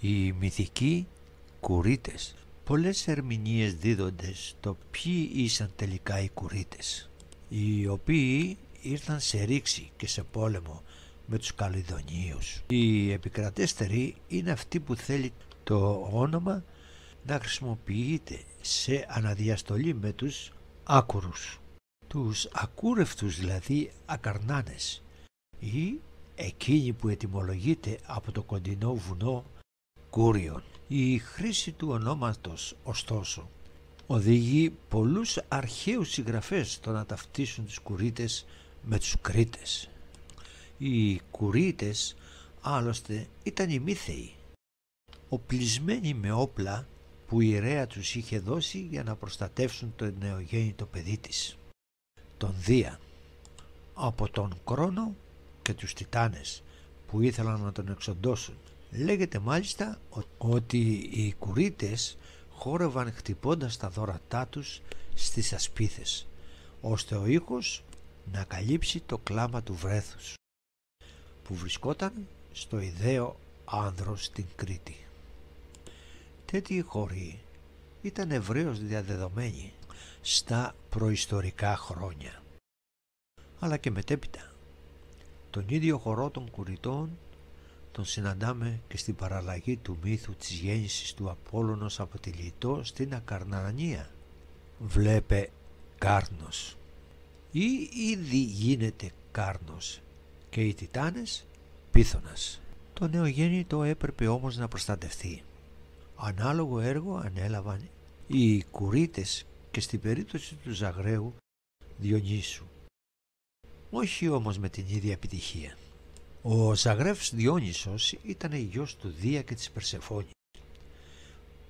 Οι μυθικοί κουρίτες. Πολλές ερμηνείες δίδονται στο ποιοι ήσαν τελικά οι κουρίτες, οι οποίοι ήρθαν σε ρήξη και σε πόλεμο με τους Καλυδονίους. Η επικρατέστερη είναι αυτή που θέλει το όνομα να χρησιμοποιείται σε αναδιαστολή με τους άκουρους, τους ακούρευτους δηλαδή ακαρνάνες, ή εκείνη που ετυμολογείται από το κοντινό βουνό Κούριον. Η χρήση του ονόματος ωστόσο οδηγεί πολλούς αρχαίους συγγραφές στο να ταυτίσουν τους κουρίτες με τους Κρήτες. Οι κουρίτες άλλωστε ήταν οι μύθεοι, οπλισμένοι με όπλα που η Ρέα τους είχε δώσει για να προστατεύσουν το νεογέννητο παιδί της, τον Δία, από τον Κρόνο και τους Τιτάνες που ήθελαν να τον εξοντώσουν. Λέγεται μάλιστα ότι οι κουρίτες χόρευαν χτυπώντας τα δώρατά τους στις ασπίθες, ώστε ο ήχος να καλύψει το κλάμα του βρέθους που βρισκόταν στο ιδαίο άνδρος στην Κρήτη. Τέτοιοι χοροί ήταν ευρέως διαδεδομένοι στα προϊστορικά χρόνια, αλλά και μετέπειτα. Τον ίδιο χορό των κουριτών τον συναντάμε και στην παραλλαγή του μύθου της γέννησης του Απόλλωνος από τη Λιτό στην Ακαρνανία. Βλέπε Κάρνος, ή ήδη γίνεται Κάρνος και οι Τιτάνες Πίθωνας. Το νεογέννητο έπρεπε όμως να προστατευτεί. Ανάλογο έργο ανέλαβαν οι κουρίτες και στην περίπτωση του Ζαγραίου Διονύσου, όχι όμως με την ίδια επιτυχία. Ο Ζαγρεύς Διόνυσος ήταν γιος του Δία και της Περσεφόνης,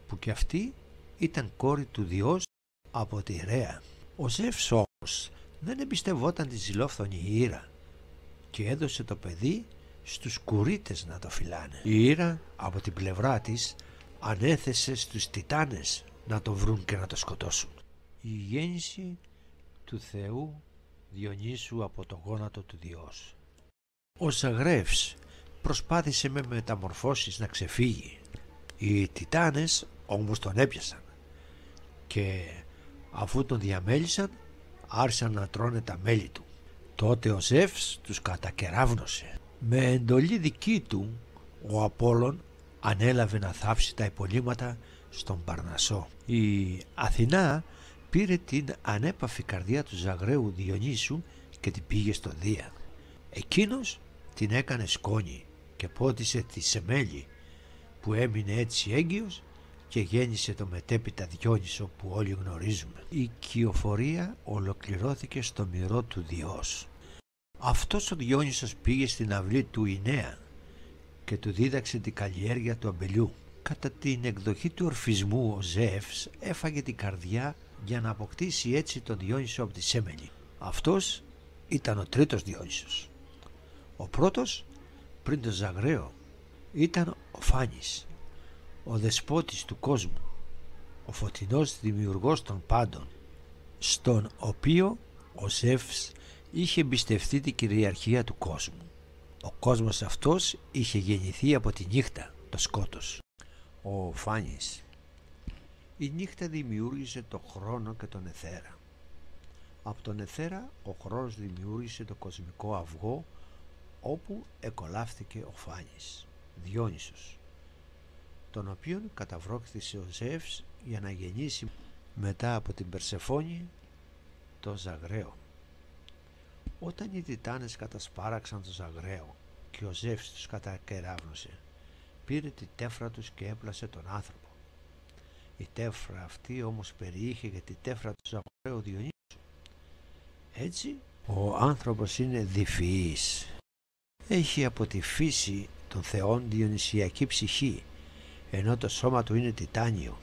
που και αυτή ήταν κόρη του Διός από τη Ρέα. Ο Ζεύς όμως δεν εμπιστευόταν τη ζηλόφθονη Ήρα και έδωσε το παιδί στους κουρίτες να το φυλάνε. Η Ήρα από την πλευρά της ανέθεσε στους Τιτάνες να το βρουν και να το σκοτώσουν. Η γέννηση του Θεού Διονύσου από το γόνατο του Διός. Ο Ζαγρεύς προσπάθησε με μεταμορφώσεις να ξεφύγει. Οι Τιτάνες όμως τον έπιασαν και αφού τον διαμέλυσαν άρχισαν να τρώνε τα μέλη του. Τότε ο Ζεύς τους κατακεράβνωσε. Με εντολή δική του ο Απόλλων ανέλαβε να θάψει τα υπολείμματα στον Παρνασσό. Η Αθηνά πήρε την ανέπαφη καρδιά του Ζαγραίου Διονύσου και την πήγε στο Δία. Εκείνος την έκανε σκόνη και πότισε τη Σεμέλη, που έμεινε έτσι έγκυος και γέννησε το μετέπειτα Διόνυσο που όλοι γνωρίζουμε. Η κυοφορία ολοκληρώθηκε στο μυρό του Διός. Αυτός ο Διόνυσος πήγε στην αυλή του Ινέα και του δίδαξε την καλλιέργεια του αμπελιού. Κατά την εκδοχή του ορφισμού ο Ζεύς έφαγε την καρδιά για να αποκτήσει έτσι τον Διόνυσο από τη Σέμελη. Αυτός ήταν ο τρίτος Διόνυσος. Ο πρώτος πριν τον Ζαγραίο ήταν ο Φάνης, ο δεσπότης του κόσμου, ο φωτεινός δημιουργός των πάντων, στον οποίο ο Ζεύς είχε εμπιστευτεί την κυριαρχία του κόσμου. Ο κόσμος αυτός είχε γεννηθεί από τη νύχτα, το σκότος. Ο Φάνης. Η νύχτα δημιούργησε το χρόνο και τον αιθέρα. Από τον αιθέρα ο χρόνος δημιούργησε το κοσμικό αυγό, όπου εκολάφθηκε ο Φάνης, Διόνυσος, τον οποίον καταβρόχθησε ο Ζεύς για να γεννήσει μετά από την Περσεφόνη το Ζαγραίο. Όταν οι Τιτάνες κατασπάραξαν το Ζαγραίο και ο Ζεύς τους κατακεράβνωσε, πήρε τη τέφρα τους και έπλασε τον άνθρωπο. Η τέφρα αυτή όμως περιείχε για τη τέφρα του Ζαγραίου Διονύσου. Έτσι ο άνθρωπος είναι διφυής. Έχει από τη φύση των θεών διονυσιακή ψυχή, ενώ το σώμα του είναι τιτάνιο.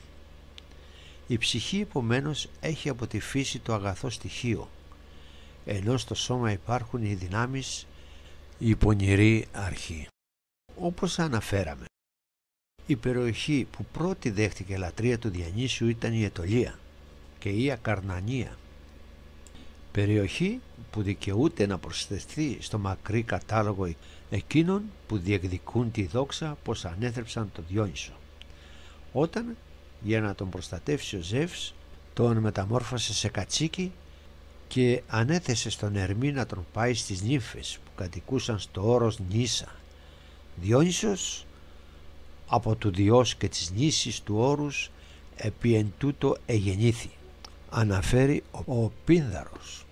Η ψυχή επομένως έχει από τη φύση το αγαθό στοιχείο, ενώ στο σώμα υπάρχουν οι δυνάμεις, η πονηρή αρχή. Όπως αναφέραμε, η περιοχή που πρώτη δέχτηκε λατρεία του Διονύσου ήταν η Αιτωλία και η Ακαρνανία. περιοχή που δικαιούται να προσθεθεί στο μακρύ κατάλογο εκείνων που διεκδικούν τη δόξα πως ανέθρεψαν τον Διόνυσο. Όταν, για να τον προστατεύσει ο Ζεύς, τον μεταμόρφωσε σε κατσίκι και ανέθεσε στον Ερμή να τον πάει στις νύμφες που κατοικούσαν στο όρος Νίσα. Διόνυσος από του Διός και της νήσης του όρους επί εν τούτο εγεννήθη, αναφέρει ο Πίνδαρος.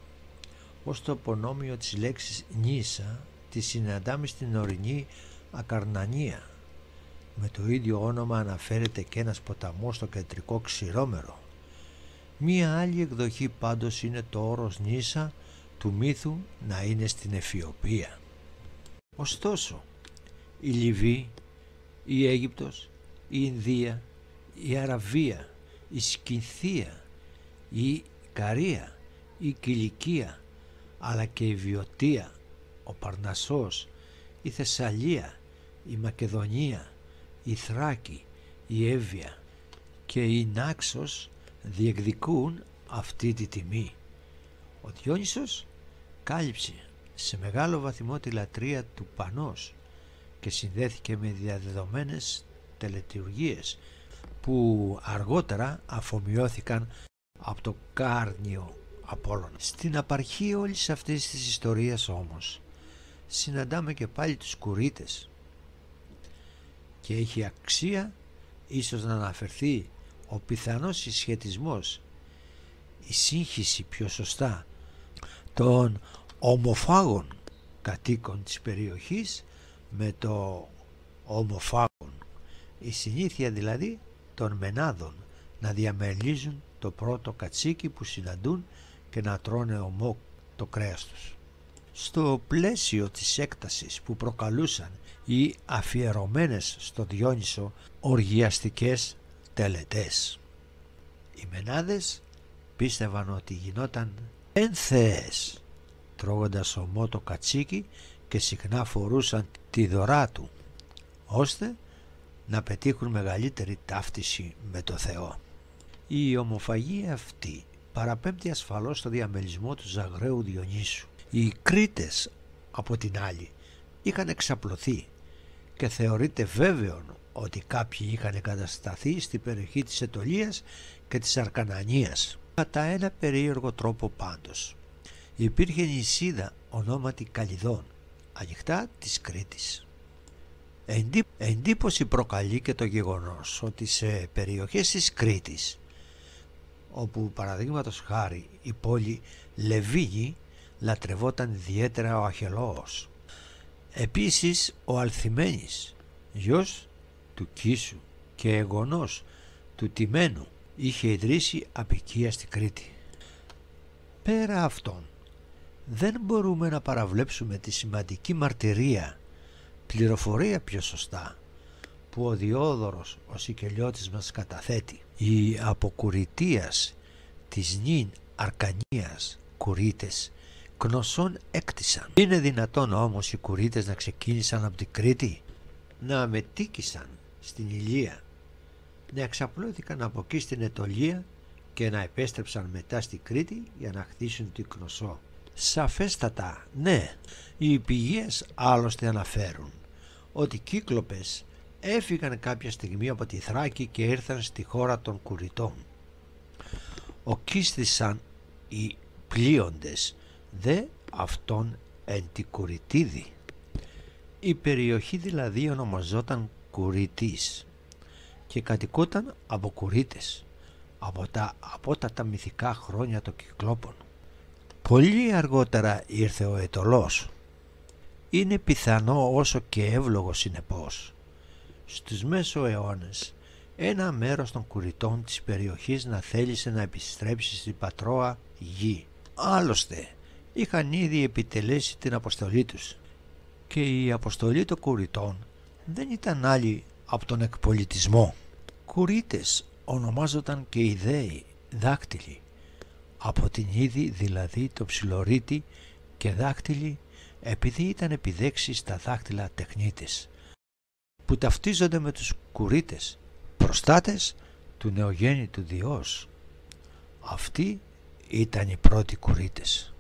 Ως το απονόμιο της λέξης Νίσα τη συναντάμε στην ορεινή Ακαρνανία. Με το ίδιο όνομα αναφέρεται και ένας ποταμός στο κεντρικό Ξηρόμερο. Μία άλλη εκδοχή πάντως είναι το όρος Νίσα του μύθου να είναι στην Αιθιοπία. Ωστόσο, η Λιβύη, η Αίγυπτος, η Ινδία, η Αραβία, η Σκυνθία, η Καρία, η Κιλικία, αλλά και η Βιωτία, ο Παρνασσός, η Θεσσαλία, η Μακεδονία, η Θράκη, η Εύβοια και η Νάξος διεκδικούν αυτή τη τιμή. Ο Διόνυσος κάλυψε σε μεγάλο βαθμό τη λατρεία του Πανός και συνδέθηκε με διαδεδομένες τελετουργίες που αργότερα αφομοιώθηκαν από το Κάρνιο Απόλλωνα. Στην απαρχή όλης αυτής της ιστορίας όμως συναντάμε και πάλι τους Κουρίτες και έχει αξία ίσως να αναφερθεί ο πιθανός συσχετισμός, η σύγχυση πιο σωστά των ομοφάγων κατοίκων της περιοχής με το ομοφάγων, η συνήθεια δηλαδή των μενάδων να διαμελίζουν το πρώτο κατσίκι που συναντούν και να τρώνε ομό το κρέας τους. Στο πλαίσιο της έκτασης που προκαλούσαν οι αφιερωμένες στο Διόνυσο οργιαστικές τελετές, οι μενάδες πίστευαν ότι γινόταν ένθεες τρώγοντας ομό το κατσίκι και συχνά φορούσαν τη δωρά του ώστε να πετύχουν μεγαλύτερη ταύτιση με το Θεό. Η ομοφαγία αυτή παραπέμπτει ασφαλώς στο διαμελισμό του Ζαγραίου Διονύσου. Οι Κρήτες από την άλλη είχαν εξαπλωθεί και θεωρείται βέβαιο ότι κάποιοι είχαν εγκατασταθεί στην περιοχή της Αιτωλίας και της Αρκανανίας. Κατά ένα περίεργο τρόπο πάντως υπήρχε νησίδα ονόματι Καλυδών, ανοιχτά της Κρήτης. Εντύπωση προκαλεί και το γεγονός ότι σε περιοχές της Κρήτης, όπου παραδείγματος χάρη η πόλη Λεβίγη λατρευόταν ιδιαίτερα ο Αχελώος. Επίσης ο Αλθιμένης, γιος του Κίσου και εγγονός του Τιμένου, είχε ιδρύσει αποικία στη Κρήτη. Πέρα αυτών, δεν μπορούμε να παραβλέψουμε τη σημαντική μαρτυρία, πληροφορία πιο σωστά, που ο Διόδωρος ο Σικελιώτης μας καταθέτει. Οι αποκουρητείας της νυν Αρκανίας Κουρίτες κνωσών έκτισαν. Είναι δυνατόν όμως οι Κουρίτες να ξεκίνησαν από την Κρήτη, να μετήκησαν στην Ηλία, να εξαπλώθηκαν από εκεί στην Αιτωλία και να επέστρεψαν μετά στην Κρήτη για να χτίσουν την Κνωσό? Σαφέστατα ναι. Οι πηγές άλλωστε αναφέρουν ότι οι Κύκλοπες έφυγαν κάποια στιγμή από τη Θράκη και ήρθαν στη χώρα των Κουριτών. Οκίστησαν οι πλείοντες δε αυτόν εν τη Κουριτίδη. Η περιοχή δηλαδή ονομαζόταν Κουριτής και κατοικόταν από Κουρίτες από τα απότατα μυθικά χρόνια των Κυκλόπων. Πολύ αργότερα ήρθε ο Αιτωλός. Είναι πιθανό όσο και εύλογο συνεπώς. Στους μέσο αιώνες ένα μέρος των Κουριτών της περιοχής να θέλησε να επιστρέψει στην πατρόα γη. Άλλωστε είχαν ήδη επιτελέσει την αποστολή τους και η αποστολή των Κουριτών δεν ήταν άλλη από τον εκπολιτισμό. Κουρίτες ονομάζονταν και οι δέοι δάκτυλοι, από την είδη δηλαδή το ψιλορίτη, και δάκτυλοι επειδή ήταν επιδέξει στα δάκτυλα τεχνίτες, που ταυτίζονται με τους Κουρίτες, προστάτες του νεογέννητου Διός. Αυτοί ήταν οι πρώτοι Κουρίτες.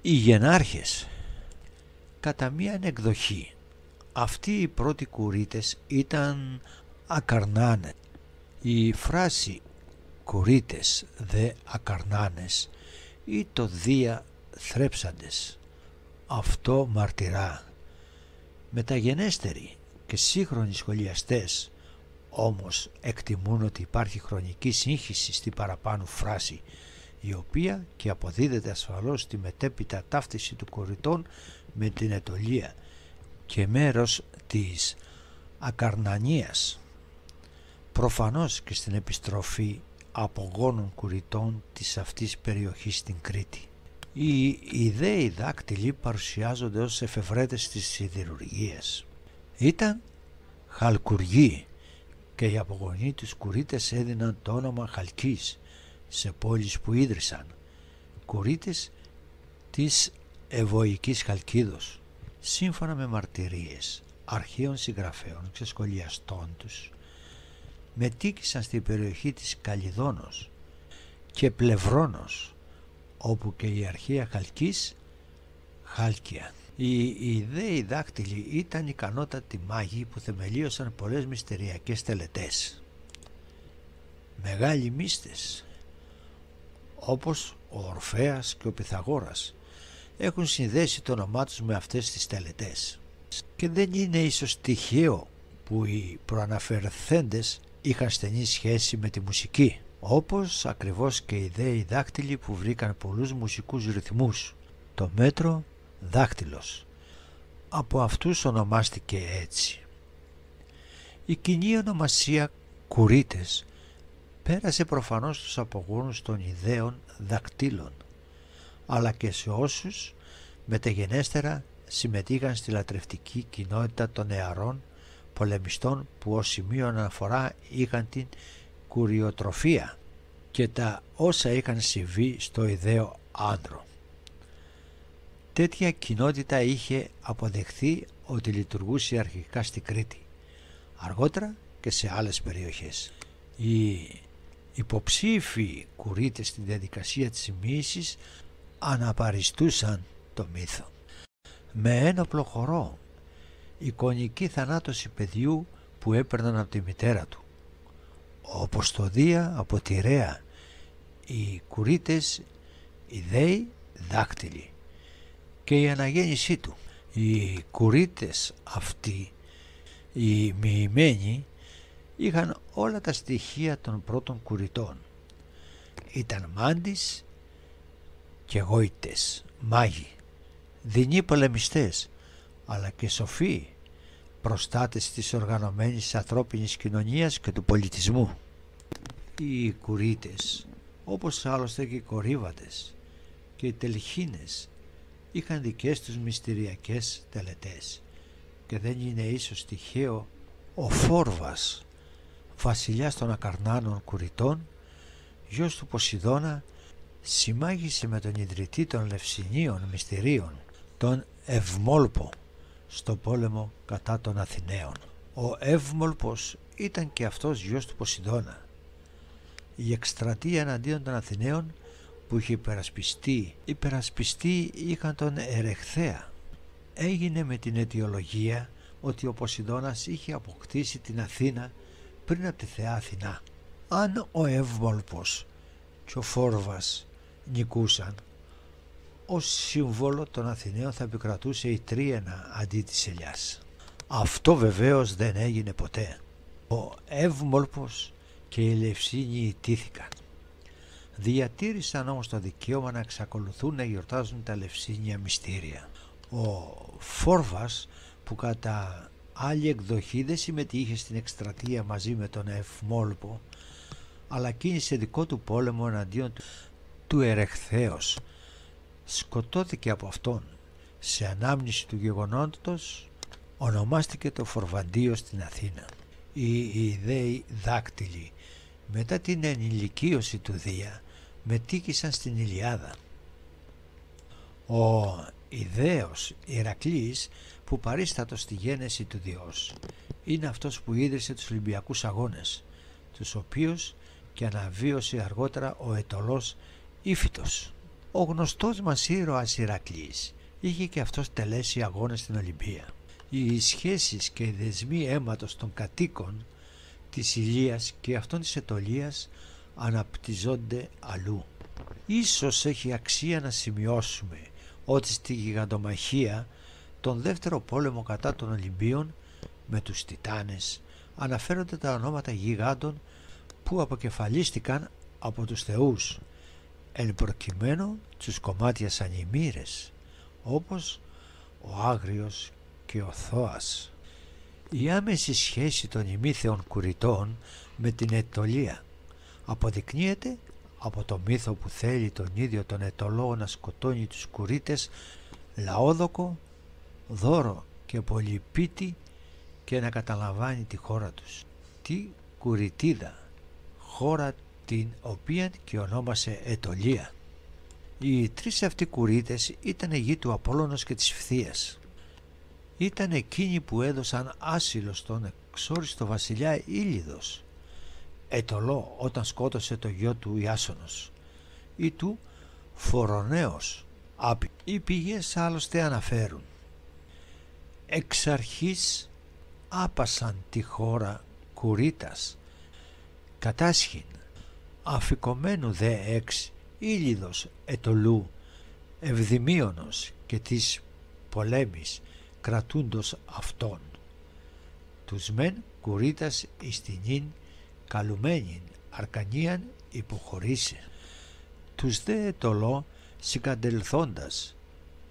Οι γενάρχες. Κατά μίαν εκδοχή, αυτοί οι πρώτοι κουρίτες ήταν ακαρνάνε. Η φράση «κουρίτες δε ακαρνάνες» ή το «δια θρέψαντες». Αυτό μαρτυρά. Μεταγενέστεροι και σύγχρονοι σχολιαστές όμως εκτιμούν ότι υπάρχει χρονική σύγχυση στη παραπάνω φράση, η οποία και αποδίδεται ασφαλώς στη μετέπειτα ταύτιση του κουριτών με την ετωλία και μέρος της ακαρνανίας. Προφανώς και στην επιστροφή απογόνων κουριτών της αυτής περιοχής στην Κρήτη. Οι ιδέοι δάκτυλοι παρουσιάζονται ως εφευρέτες της σιδηρουργίας. Ήταν χαλκουργοί και οι απογονοί τους κουρίτες έδιναν το όνομα Χαλκής σε πόλεις που ίδρυσαν, κουρίτες της Ευωικής Χαλκίδος. Σύμφωνα με μαρτυρίες αρχαίων συγγραφέων και σχολιαστών τους, μετήκησαν στην περιοχή της Καλιδόνος και Πλευρώνος, όπου και η αρχαία Χαλκής Χάλκια. Οι ιδέοι δάκτυλοι ήταν ικανότατοι μάγοι που θεμελίωσαν πολλές μυστηριακές τελετές. Μεγάλοι μύστες όπως ο Ορφέας και ο Πυθαγόρας έχουν συνδέσει το όνομά τους με αυτές τις τελετές, και δεν είναι ίσως τυχαίο που οι προαναφερθέντες είχαν στενή σχέση με τη μουσική, όπως ακριβώς και οι δέοι δάκτυλοι που βρήκαν πολλούς μουσικούς ρυθμούς. Το μέτρο δάκτυλος από αυτούς ονομάστηκε έτσι. Η κοινή ονομασία κουρίτες πέρασε προφανώς στους απογόνους των ιδέων δακτύλων, αλλά και σε όσους μεταγενέστερα συμμετείχαν στη λατρευτική κοινότητα των νεαρών πολεμιστών που ως σημείο αναφορά είχαν την κουριοτροφία και τα όσα είχαν συμβεί στο ιδαίο άντρο. Τέτοια κοινότητα είχε αποδεχθεί ότι λειτουργούσε αρχικά στη Κρήτη, αργότερα και σε άλλες περιοχές. Οι υποψήφοι κουρίτες στη διαδικασία της μοίησης αναπαριστούσαν το μύθο. Με ένοπλο χορό, εικονική θανάτωση παιδιού που έπαιρναν από τη μητέρα του, όπως το Δία από τη Ρέα, οι κουρίτες, οι δέοι δάκτυλοι και η αναγέννησή του. Οι κουρίτες αυτοί, οι μοιημένοι, είχαν όλα τα στοιχεία των πρώτων κουριτών. Ήταν μάντις και γόητες, μάγοι, δεινοί πολεμιστές, αλλά και σοφοί, προστάτες της οργανωμένης ανθρώπινης κοινωνίας και του πολιτισμού. Οι κουρίτες, όπως άλλωστε και οι κορύβατες και οι τελχίνες, είχαν δικές τους μυστηριακές τελετές, και δεν είναι ίσως τυχαίο ο Φόρβας, βασιλιάς των Ακαρνάνων κουριτών, γιος του Ποσειδώνα, συμμάγησε με τον ιδρυτή των Λευσινίων μυστηρίων, τον Ευμόλπο, στο πόλεμο κατά των Αθηναίων. Ο Εύμολπος ήταν και αυτός γιος του Ποσειδώνα. Η εκστρατεία εναντίον των Αθηναίων που είχε υπερασπιστεί είχαν τον Ερεχθέα. Έγινε με την αιτιολογία ότι ο Ποσειδώνας είχε αποκτήσει την Αθήνα πριν από τη θεά Αθηνά. Αν ο Εύμολπος και ο Φόρβας νικούσαν, ως σύμβολο των Αθηναίων θα επικρατούσε η Τρίαινα αντί της ελιάς. Αυτό βεβαίως δεν έγινε ποτέ. Ο Εύμολπος και οι Λευσίνοι ιτήθηκαν. Διατήρησαν όμως το δικαίωμα να εξακολουθούν να γιορτάζουν τα Λευσίνια μυστήρια. Ο Φόρβας, που κατά άλλη εκδοχή δεν συμμετείχε στην εκστρατεία μαζί με τον Ευμόλπο, αλλά κίνησε δικό του πόλεμο εναντίον του Ερεχθέως, σκοτώθηκε από αυτόν. Σε ανάμνηση του γεγονότος ονομάστηκε το Φορβαντίο στην Αθήνα. Οι δέοι δάκτυλοι, μετά την ενηλικίωση του Δία, μετήκησαν στην Ηλιάδα. Ο ιδέος Ηρακλής, που παρίστατο στη γένεση του Διός, είναι αυτός που ίδρυσε τους Ολυμπιακούς Αγώνες, τους οποίους και αναβίωσε αργότερα ο Αιτωλός Ήφιτος. Ο γνωστός μας ήρωας Ηρακλής είχε και αυτός τελέσει αγώνες στην Ολυμπία. Οι σχέσεις και οι δεσμοί αίματος των κατοίκων της Ηλίας και αυτών της Αιτωλίας αναπτυζόνται αλλού. Ίσως έχει αξία να σημειώσουμε ότι στη γιγαντομαχία τον δεύτερο πόλεμο κατά των Ολυμπίων με τους Τιτάνες αναφέρονται τα ονόματα γιγάντων που αποκεφαλίστηκαν από τους θεούς, εν προκειμένου τους κομμάτιας ανημύρες, όπως ο Άγριος και ο Θώας. Η άμεση σχέση των ημίθεων κουριτών με την Αιτωλία αποδεικνύεται από το μύθο που θέλει τον ίδιο τον Αιτωλό να σκοτώνει τους κουρίτες λαόδοκο, δώρο και πολυπίτη και να καταλαμβάνει τη χώρα τους, τη Κουριτίδα, χώρα την οποία και ονόμασε Αιτωλία. Οι τρεις αυτοί κουρίτες ήταν γη του Απόλλωνος και της Φθείας. Ήταν εκείνοι που έδωσαν άσυλο στον εξόριστο βασιλιά Ήλιδος, Αιτωλό, όταν σκότωσε το γιο του Ιάσονος, ή του Φορονέως. Οι πηγές άλλωστε αναφέρουν: εξ αρχής άπασαν τη χώρα κουρίτας, κατάσχην, αφικομένου δε εξ Ήλιδος Αιτωλού, Ευδημίωνος και της πολέμης κρατούντος αυτόν. Τους μεν κουρίτας εις την ίν καλουμένην αρκανίαν υποχωρήσε. Τους δε Αιτωλό συγκαντελθόντας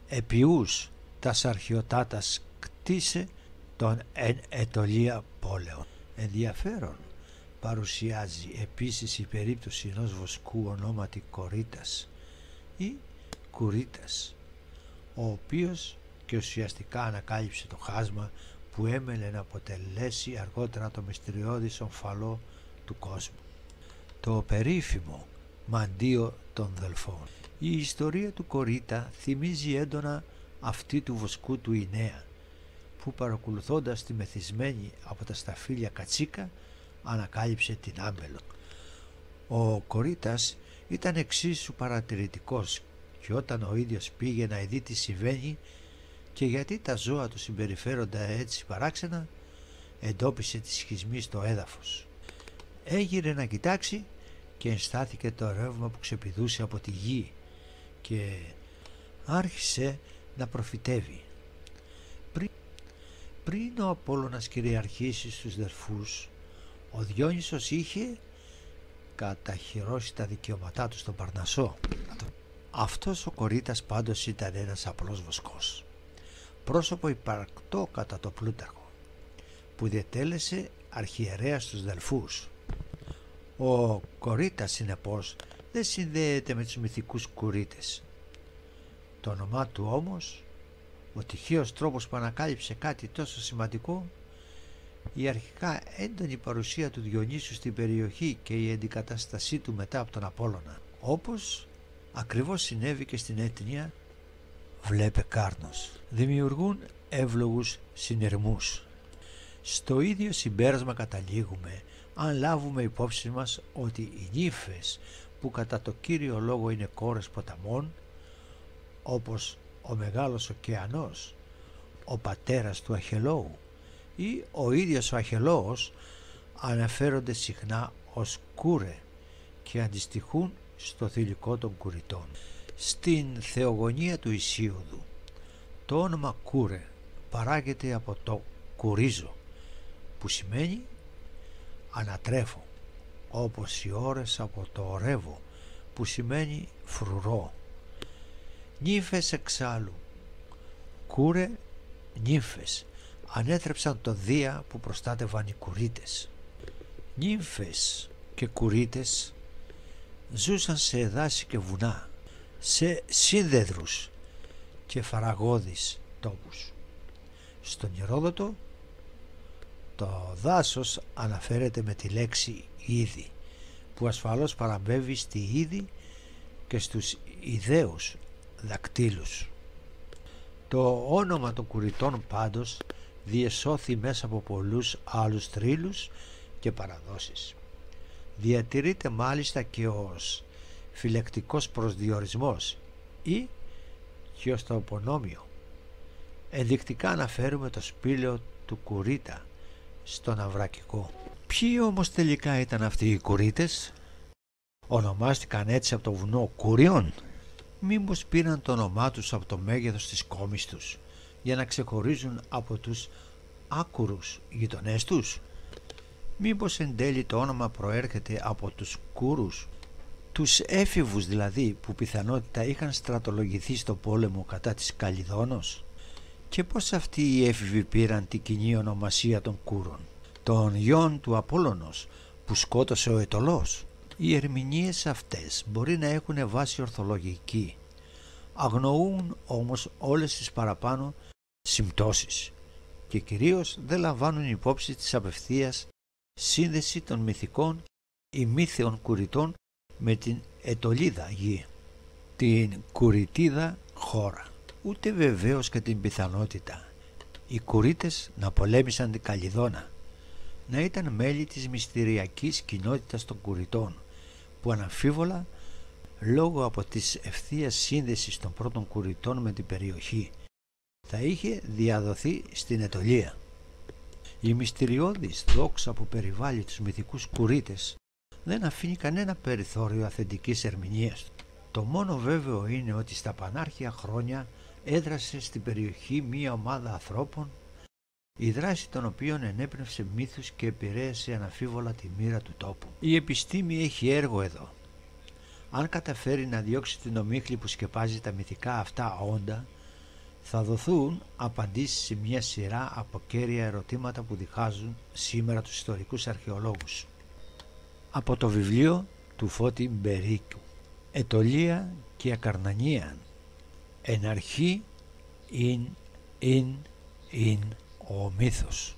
επιούς τας αρχαιοτάτας κτίσε τον εν Αιτωλία πόλεων. Ενδιαφέρον παρουσιάζει επίσης η περίπτωση ενός βοσκού ονόματι Κορίτας ή Κουρίτας, ο οποίος και ουσιαστικά ανακάλυψε το χάσμα που έμελε να αποτελέσει αργότερα το μυστηριώδης ομφαλό του κόσμου, το περίφημο μαντίο των Δελφών. Η ιστορία του Κορίτα θυμίζει έντονα αυτή του βοσκού του Ινέα, που παρακολουθώντας τη μεθυσμένη από τα σταφύλια κατσίκα ανακάλυψε την Άμπελο. Ο Κορίτας ήταν εξίσου παρατηρητικός και όταν ο ίδιος πήγε να δει τι συμβαίνει και γιατί τα ζώα του συμπεριφέρονται έτσι παράξενα, εντόπισε τη σχισμή στο έδαφος. Έγειρε να κοιτάξει και ενστάθηκε το ρεύμα που ξεπηδούσε από τη γη και άρχισε να προφητεύει. Πριν ο Απόλλωνας κυριαρχήσει στους Δελφούς, ο Διόνυσος είχε καταχειρώσει τα δικαιώματά του στον Παρνασσό. Αυτός ο Κορίτας πάντως ήταν ένας απλός βοσκός, πρόσωπο υπαρκτό κατά το Πλούταρχο, που διετέλεσε αρχιερέας στους Δελφούς. Ο Κορίτας συνεπώς δεν συνδέεται με τους μυθικούς Κουρίτες. Το όνομά του όμως, ο τυχαίος τρόπος που ανακάλυψε κάτι τόσο σημαντικό, η αρχικά έντονη παρουσία του Διονύσου στην περιοχή και η αντικατάστασή του μετά από τον Απόλλωνα, όπως ακριβώς συνέβη και στην Έτνια, βλέπε Κάρνος, δημιουργούν εύλογους συνειρμούς. Στο ίδιο συμπέρασμα καταλήγουμε αν λάβουμε υπόψη μας ότι οι νύφες που κατά το κύριο λόγο είναι κόρες ποταμών, όπως ο Μεγάλος Ωκεανός, ο πατέρας του Αχελώου ή ο ίδιος ο Αχελώος, αναφέρονται συχνά ως Κούρε και αντιστοιχούν στο θηλυκό των Κουριτών. Στην θεογονία του Ησίωδου το όνομα Κούρε παράγεται από το κουρίζω, που σημαίνει ανατρέφω, όπως οι ώρες από το ορεύω, που σημαίνει φρουρό. Νύφες εξάλλου, Κούρε νύφες, ανέτρεψαν το Δία που προστάτευαν οι Κουρίτες. Νύμφες και Κουρίτες ζούσαν σε δάση και βουνά, σε σύνδεδρους και φαραγώδεις τόπους. Στον Ηρόδοτο το δάσος αναφέρεται με τη λέξη είδη, που ασφαλώς παραμπέβει στη είδη και στους ιδαίους δακτύλους. Το όνομα των Κουριτών πάντως διεσώθη μέσα από πολλούς άλλους θρύλους και παραδόσεις. Διατηρείται μάλιστα και ως φυλεκτικός προσδιορισμός ή και ως το οπονόμιο. Ενδεικτικά αναφέρουμε το σπήλαιο του Κουρίτα στο Ναυρακικό. Ποιοι όμως τελικά ήταν αυτοί οι Κουρίτες? Ονομάστηκαν έτσι από το βουνό Κούριον? Μήπως πήραν το όνομά τους από το μέγεθος της κόμης τους για να ξεχωρίζουν από τους άκουρους γειτονές τους? Μήπως εν τέλει το όνομα προέρχεται από τους Κούρους, τους έφηβους δηλαδή, που πιθανότητα είχαν στρατολογηθεί στο πόλεμο κατά της Καλιδόνος? Και πώς αυτοί οι έφηβοι πήραν την κοινή ονομασία των Κούρων, των γιών του Απόλλωνος που σκότωσε ο Αιτωλός? Οι ερμηνείες αυτές μπορεί να έχουν βάση ορθολογική, αγνοούν όμως όλες τις παραπάνω συμπτώσεις και κυρίως δεν λαμβάνουν υπόψη της απευθείας σύνδεση των μυθικών ή μύθεων Κουριτών με την Αιτωλίδα γη, την Κουριτίδα χώρα, ούτε βεβαίως και την πιθανότητα οι Κουρίτες να πολέμησαν την Καλιδόνα, να ήταν μέλη της μυστηριακής κοινότητας των Κουριτών, που αναμφίβολα λόγω από της ευθείας σύνδεσης των πρώτων Κουριτών με την περιοχή θα είχε διαδοθεί στην Αιτωλία. Η μυστηριώδης δόξα που περιβάλλει τους μυθικούς Κουρίτες δεν αφήνει κανένα περιθώριο αυθεντικής ερμηνείας. Το μόνο βέβαιο είναι ότι στα πανάρχια χρόνια έδρασε στην περιοχή μία ομάδα ανθρώπων, η δράση των οποίων ενέπνευσε μύθους και επηρέασε αναμφίβολα τη μοίρα του τόπου. Η επιστήμη έχει έργο εδώ. Αν καταφέρει να διώξει την ομίχλη που σκεπάζει τα μυθικά αυτά όντα, θα δοθούν απαντήσεις σε μια σειρά από κέρια ερωτήματα που διχάζουν σήμερα τους ιστορικούς αρχαιολόγους. Από το βιβλίο του Φώτη Μπερίκου, Αιτωλία και Ακαρνανίαν, εν αρχή ειν ο μύθος.